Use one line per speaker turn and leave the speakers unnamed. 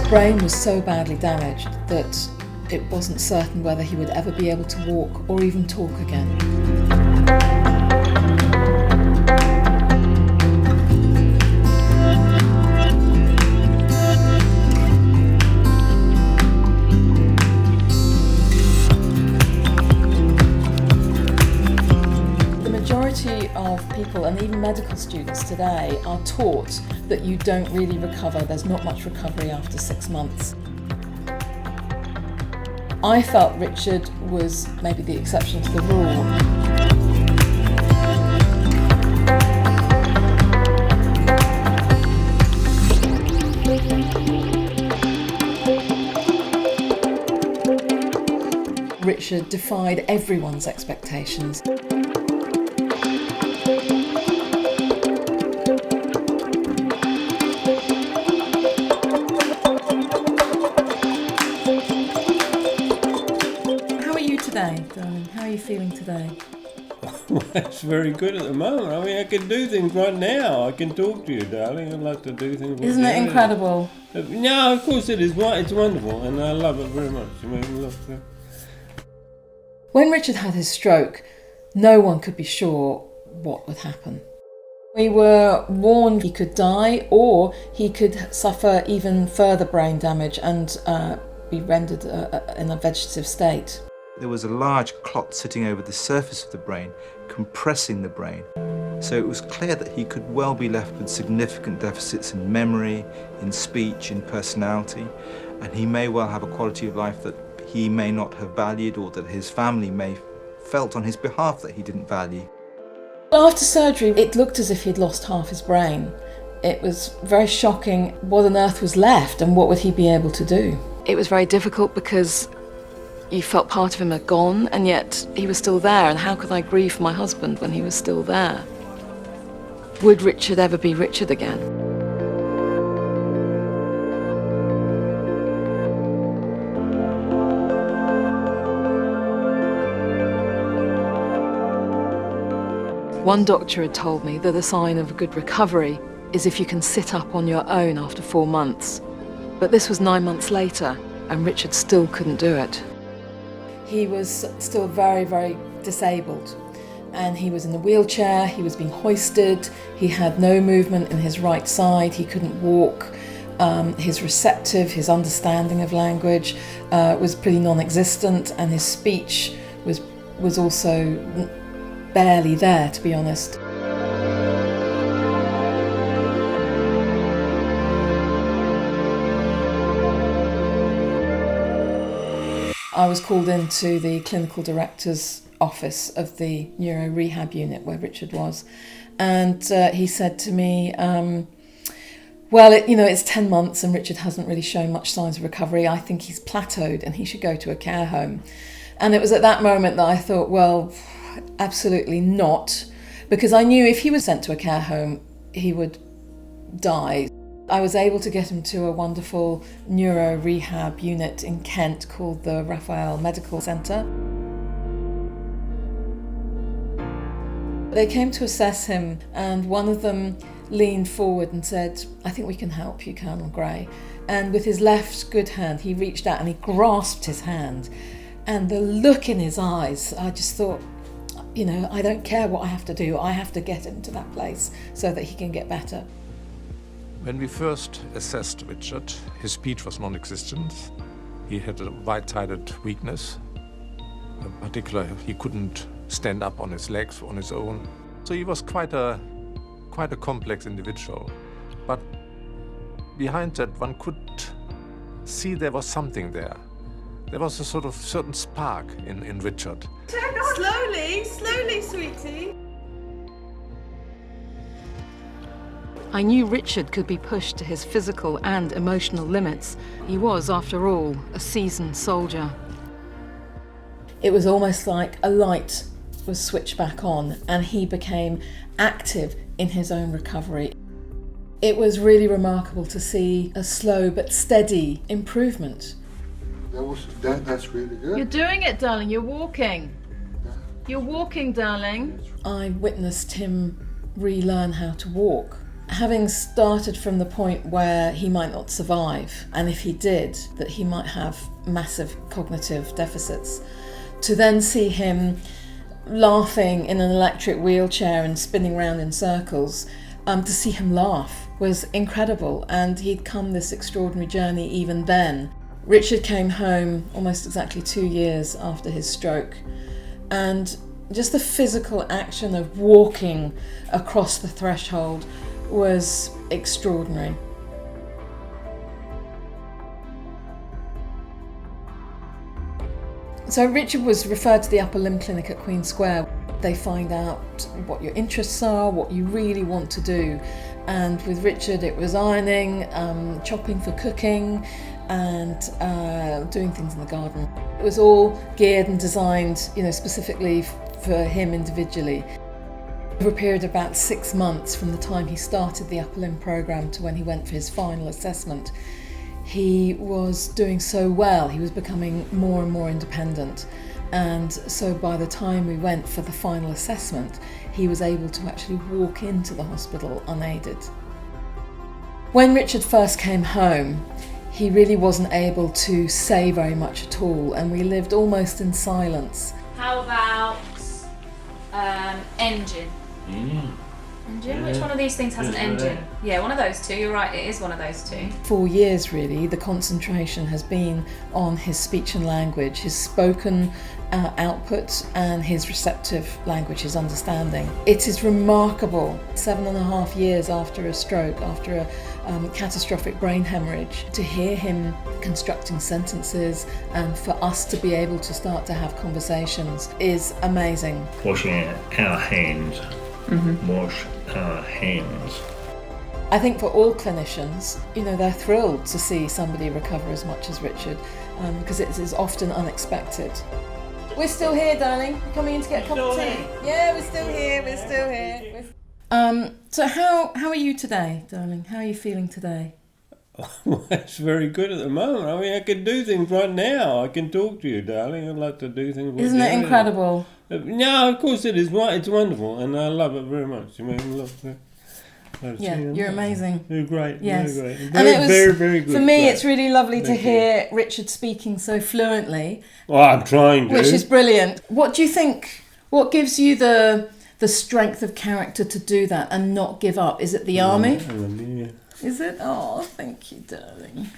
brain was so badly damaged that it wasn't certain whether he would ever be able to walk or even talk again. The majority of people, and even medical students today, are taught that you don't really recover. There's not much recovery after 6 months. I felt Richard was maybe the exception to the rule. Richard defied everyone's expectations. Today, darling, how are you feeling today?
It's very good at the moment. I mean, I can do things right now. I can talk to you, darling. I'd like to do things.
Isn't it incredible?
No, of course it is. It's wonderful, and I love it very much. I mean, look.
When Richard had his stroke, no one could be sure what would happen. We were warned he could die, or he could suffer even further brain damage and be rendered in a vegetative state.
There was a large clot sitting over the surface of the brain, compressing the brain. So it was clear that he could well be left with significant deficits in memory, in speech, in personality, and he may well have a quality of life that he may not have valued, or that his family may have felt on his behalf that he didn't value.
After surgery, it looked as if he'd lost half his brain. It was very shocking what on earth was left and what would he be able to do. It was very difficult because you felt part of him had gone, and yet he was still there, and how could I grieve for my husband when he was still there? Would Richard ever be Richard again? One doctor had told me that a sign of a good recovery is if you can sit up on your own after 4 months. But this was 9 months later, and Richard still couldn't do it. He was still very, very disabled, and he was in a wheelchair, he was being hoisted, he had no movement in his right side, he couldn't walk. His his understanding of language was pretty non-existent, and his speech was also barely there, to be honest. I was called into the clinical director's office of the Neuro Rehab unit where Richard was, and he said to me, well, it's 10 months and Richard hasn't really shown much signs of recovery. I think he's plateaued and he should go to a care home. And it was at that moment that I thought, well, absolutely not, because I knew if he was sent to a care home, he would die. I was able to get him to a wonderful neuro rehab unit in Kent called the Raphael Medical Centre. They came to assess him, and one of them leaned forward and said, "I think we can help you, Colonel Gray." And with his left good hand, he reached out and he grasped his hand. And the look in his eyes, I just thought, I don't care what I have to do. I have to get him to that place so that he can get better.
When we first assessed Richard, his speech was non-existent. He had a right-sided weakness. In particular, he couldn't stand up on his legs on his own. So he was quite a complex individual. But behind that, one could see there was something there. There was a sort of certain spark in Richard.
Slowly, sweetie.
I knew Richard could be pushed to his physical and emotional limits. He was, after all, a seasoned soldier. It was almost like a light was switched back on and he became active in his own recovery. It was really remarkable to see a slow but steady improvement.
That's really good.
You're doing it, darling. You're walking. You're walking, darling. I witnessed him relearn how to walk, Having started from the point where he might not survive, and if he did, that he might have massive cognitive deficits, to then see him laughing in an electric wheelchair and spinning round in circles, to see him laugh was incredible, and he'd come this extraordinary journey even then. Richard came home almost exactly 2 years after his stroke, and just the physical action of walking across the threshold was extraordinary. So Richard was referred to the upper limb clinic at Queen Square. They find out what your interests are, what you really want to do. And with Richard it was ironing, chopping for cooking, and doing things in the garden. It was all geared and designed, specifically for him individually. Over a period of about 6 months from the time he started the upper limb programme to when he went for his final assessment, he was doing so well. He was becoming more and more independent. And so by the time we went for the final assessment, he was able to actually walk into the hospital unaided. When Richard first came home, he really wasn't able to say very much at all, and we lived almost in silence.
How about engine? Engine? Which one of these things has an engine? Yeah, one of those two. You're right, it is one of those two.
4 years really, the concentration has been on his speech and language, his spoken output and his receptive language, his understanding. It is remarkable, 7.5 years after a stroke, after a catastrophic brain hemorrhage, to hear him constructing sentences and for us to be able to start to have conversations is amazing.
Washing our hands. Wash our hands.
I think for all clinicians, they're thrilled to see somebody recover as much as Richard, because it is often unexpected. We're still here, darling. We're coming in to get a cup of tea. Yeah, we're still here. So how are you today, darling? How are you feeling today?
Well, it's very good at the moment. I mean, I can do things right now. I can talk to you, darling. I'd like to do things.
Isn't it incredible?
No, of course it is. It's wonderful, and I love it very much. I mean,
you're amazing.
You're great.
Yes,
you're great.
And it was
very, very good.
For me,
great.
It's really lovely to
Thank
hear Richard speaking so fluently.
Well, I'm trying to.
Which is brilliant. What do you think? What gives you the strength of character to do that and not give up? Is it the army?
Yeah.
Is it? Oh, thank you, darling.